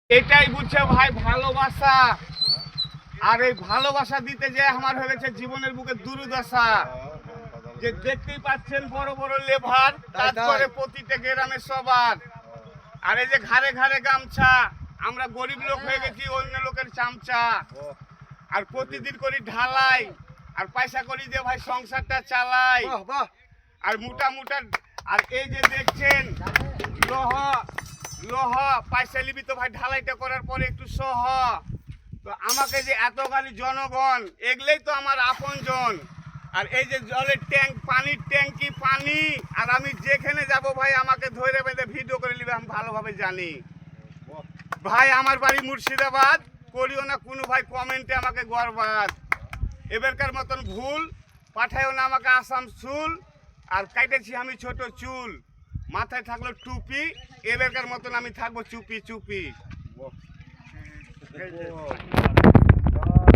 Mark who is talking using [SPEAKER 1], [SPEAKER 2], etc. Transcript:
[SPEAKER 1] এটাই বুঝছে ভাই ভালোবাসা। আর এই ভালোবাসা দিতে যে আমার হয়ে গেছে জীবনের বুকে দুর্দশা। যে দেখতেই পাচ্ছেন বড় বড় লেভার, তারপরে প্রতিটা গ্রামে সবার। আর এই যে ঘাড়ে ঘাড়ে গামছা, আমরা গরিব লোক হয়ে গেছি অন্য লোকের চামচা। আর প্রতিদিন করি ঢালাই, আর পয়সা করি যে ভাই সংসারটা চালাই। আর মোটা মোটা, আর এই যে দেখছেন লোহা লোহা পয়সা লিবি তো ভাই ঢালাইটা করার পরে একটু সহ। তো আমাকে যে এত গালি জনগণ, এগুলোই তো আমার আপনজন। আর এই যে জলের ট্যাঙ্ক, পানির ট্যাঙ্কি পানি, আর আমি যেখানে যাব ভাই আমাকে ধরে বেঁধে ভিডিও করে নিবে, আমি ভালোভাবে জানি। ভাই আমার বাড়ি মুর্শিদাবাদ, করিও না কোনো ভাই কমেন্টে আমাকে গর্বাদ। এবারকার মতন ভুল পাঠায়ও না আমাকে আসানসোল। আর কাটেছি আমি ছোট চুল, মাথায় থাকলো টুপি, এবারকার মতন আমি থাকবো চুপি চুপি।